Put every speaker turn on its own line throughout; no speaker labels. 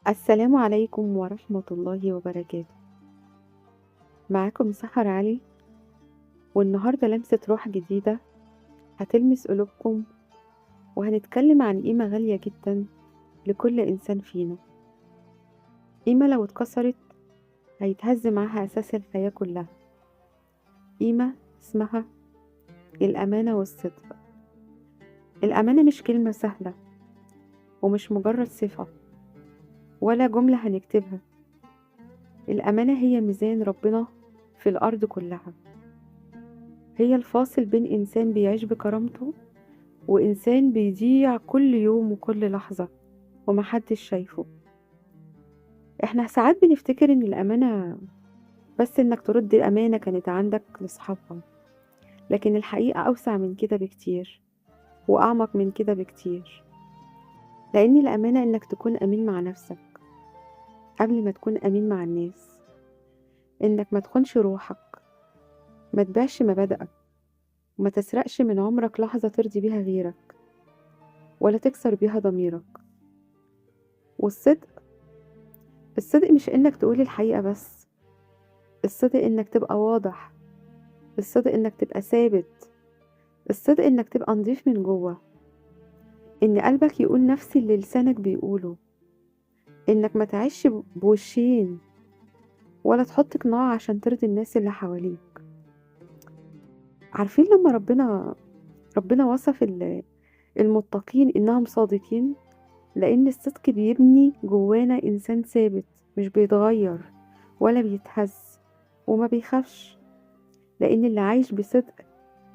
السلام عليكم ورحمة الله وبركاته. معاكم سحر علي، والنهاردة لمسة روح جديدة هتلمس قلوبكم، وهنتكلم عن قيمة غالية جدا لكل إنسان فينا. قيمة لو اتكسرت هيتهز معاها أساس الحياة كلها. قيمة اسمها الأمانة والصدق. الأمانة مش كلمة سهلة، ومش مجرد صفة ولا جملة هنكتبها. الأمانة هي ميزان ربنا في الأرض كلها، هي الفاصل بين إنسان بيعيش بكرامته وإنسان بيضيع كل يوم وكل لحظة ومحدش شايفه. احنا ساعات بنفتكر ان الأمانة بس انك ترد الأمانة كانت عندك لصحابها، لكن الحقيقة أوسع من كده بكتير وأعمق من كده بكتير. لأن الأمانة انك تكون أمين مع نفسك قبل ما تكون أمين مع الناس، انك ما تخونش روحك، ما تبيعش مبادئك، وما تسرقش من عمرك لحظة ترضي بيها غيرك ولا تكسر بيها ضميرك. الصدق مش انك تقول الحقيقة بس، الصدق انك تبقى واضح، الصدق انك تبقى ثابت، الصدق انك تبقى نضيف من جوه، ان قلبك يقول نفس اللي لسانك بيقوله، انك ما تعيش بوشين ولا تحط قناع عشان ترضي الناس اللي حواليك. عارفين لما ربنا وصف المتقين انهم صادقين، لان الصدق بيبني جوانا انسان ثابت مش بيتغير ولا بيتهز وما بيخافش. لان اللي عايش بصدق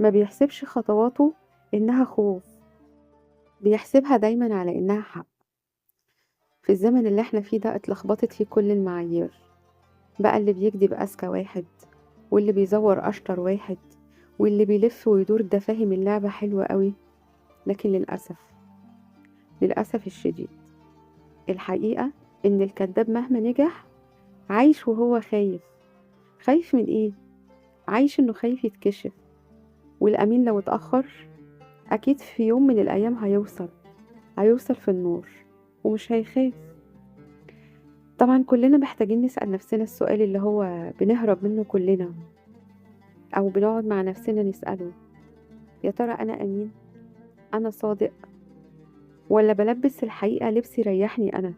ما بيحسبش خطواته انها خوف، بيحسبها دايما على انها حق. في الزمن اللي احنا فيه ده اتلخبطت فيه كل المعايير، بقى اللي بيكذب أذكى واحد، واللي بيزور أشطر واحد، واللي بيلف ويدور ده فاهم اللعبة حلوة قوي. لكن للأسف الشديد، الحقيقة إن الكذاب مهما نجح عايش وهو خايف. خايف من إيه؟ عايش إنه خايف يتكشف. والأمين لو اتأخر أكيد في يوم من الأيام هيوصل في النور ومش هيخاف. طبعا كلنا محتاجين نسأل نفسنا السؤال اللي هو بنهرب منه كلنا، أو بنقعد مع نفسنا نسأله: يا ترى أنا أمين؟ أنا صادق؟ ولا بلبس الحقيقة لبس يريحني أنا؟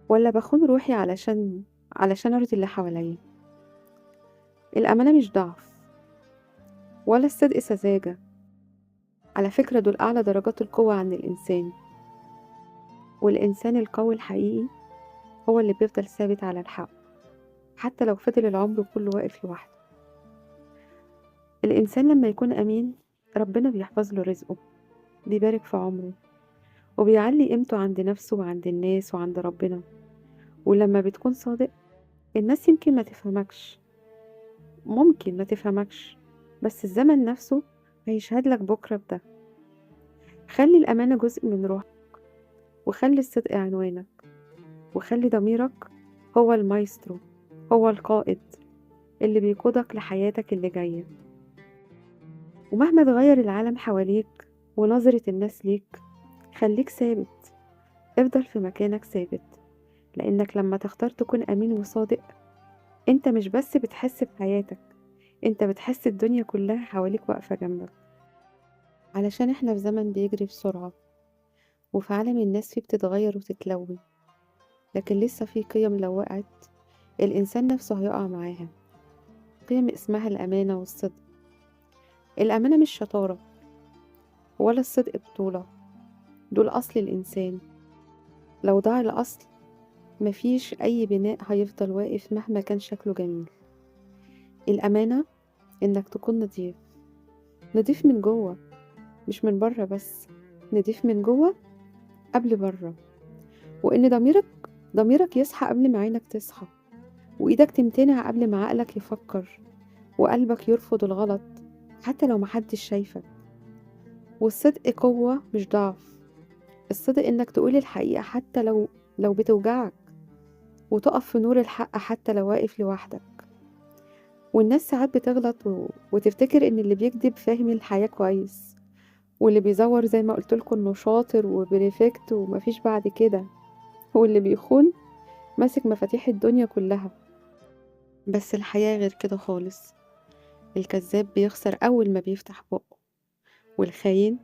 ولا بخون روحي علشان أرضي اللي حواليا؟ الأمانة مش ضعف ولا الصدق سذاجة، على فكرة دول أعلى درجات القوة عند الإنسان. والإنسان القوي الحقيقي هو اللي بيفضل ثابت على الحق حتى لو فضل العمر كله واقف لوحده. الإنسان لما يكون أمين ربنا بيحفظ له رزقه، بيبارك في عمره، وبيعلي قيمته عند نفسه وعند الناس وعند ربنا. ولما بتكون صادق الناس يمكن ما تفهمكش، ممكن ما تفهمكش، بس الزمن نفسه هيشهد لك بكرة بده. خلي الأمانة جزء من روحك، وخلي الصدق عنوانك، وخلي ضميرك هو المايسترو، هو القائد اللي بيقودك لحياتك اللي جاية. ومهما تغير العالم حواليك ونظرة الناس ليك، خليك ثابت، افضل في مكانك ثابت. لأنك لما تختار تكون أمين وصادق انت مش بس بتحس بحياتك، انت بتحس الدنيا كلها حواليك واقفة جنبك. علشان احنا في زمن بيجري بسرعة، وفي عالم الناس فيه بتتغير وتتلون، لكن لسه في قيم لو وقعت الإنسان نفسه هيقع معاها. قيم اسمها الأمانة والصدق. الأمانة مش شطارة ولا الصدق بطولة، دول أصل الإنسان. لو ضاع الأصل مفيش أي بناء هيفضل واقف مهما كان شكله جميل. الأمانة إنك تكون نضيف، نضيف من جوه مش من بره بس، نضيف من جوه قبل بره. وإن ضميرك يصحى قبل ما عينك تصحى، وإيدك تمتنع قبل ما عقلك يفكر، وقلبك يرفض الغلط حتى لو محدش شايفك. والصدق قوة مش ضعف. الصدق إنك تقول الحقيقة حتى لو بتوجعك، وتقف في نور الحق حتى لو واقف لوحدك. والناس ساعات بتغلط وتفتكر إن اللي بيكذب فاهم الحياة كويس، واللي بيزور زي ما قلتلكوا إنه شاطر وبريفكت ومفيش بعد كده. واللي بيخون ماسك مفاتيح الدنيا كلها. بس الحياة غير كده خالص، الكذاب بيخسر أول ما بيفتح بقه، والخاين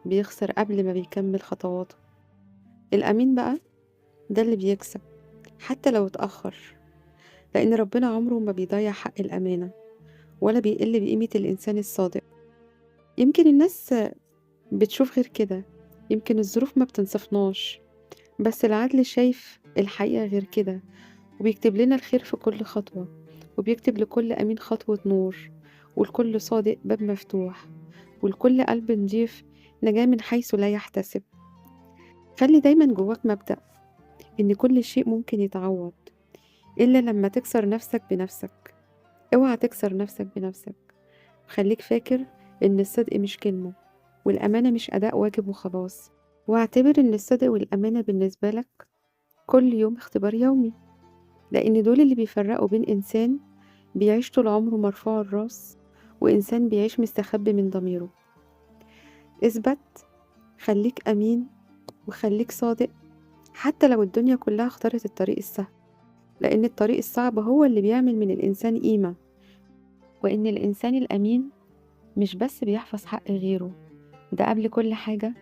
بيخسر قبل ما بيكمل خطواته. الأمين بقى ده اللي بيكسب حتى لو اتأخر، لأن ربنا عمره ما بيضيع حق الأمانة ولا بيقل بقيمة الإنسان الصادق. يمكن الناس بتشوف غير كده، يمكن الظروف ما بتنصفناش، بس العدل شايف الحقيقة غير كده، وبيكتب لنا الخير في كل خطوة، وبيكتب لكل أمين خطوة نور، ولكل صادق باب مفتوح، ولكل قلب نضيف نجاة من حيث لا يحتسب. خلي دايما جواك مبدأ إن كل شيء ممكن يتعوض، إلا لما تكسر نفسك بنفسك. اوعى تكسر نفسك بنفسك. خليك فاكر إن الصدق مش كلمة، والأمانة مش أداء واجب وخلاص. واعتبر إن الصدق والأمانة بالنسبة لك كل يوم اختبار يومي، لأن دول اللي بيفرقوا بين إنسان بيعيش طول عمره مرفوع الراس وإنسان بيعيش مستخبي من ضميره. اثبت، خليك أمين، وخليك صادق، حتى لو الدنيا كلها اختارت الطريق السهل، لأن الطريق الصعب هو اللي بيعمل من الإنسان قيمة. وإن الإنسان الأمين مش بس بيحفظ حق غيره، ده قبل كل حاجة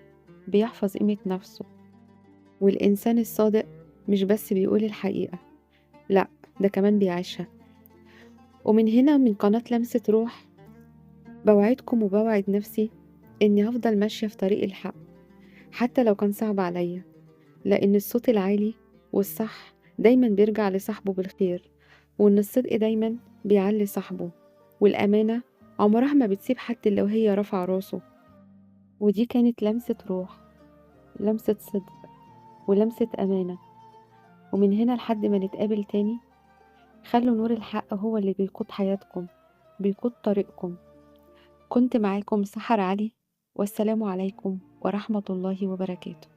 بيحفظ قيمة نفسه. والإنسان الصادق مش بس بيقول الحقيقة، لأ، ده كمان بيعيشها. ومن هنا من قناة لمسة روح بوعدكم وبوعد نفسي إني هفضل ماشية في طريق الحق حتى لو كان صعب عليا، لأن الصوت العالي والصح دايما بيرجع لصاحبه بالخير، وإن الصدق دايما بيعلي صاحبه، والأمانة عمرها ما بتسيب حد لو هي رافعة راسه. ودي كانت لمسة روح، لمسة صدق، ولمسة أمانة. ومن هنا لحد ما نتقابل تاني، خلوا نور الحق هو اللي بيقود حياتكم، بيقود طريقكم. كنت معاكم سحر علي، والسلام عليكم ورحمة الله وبركاته.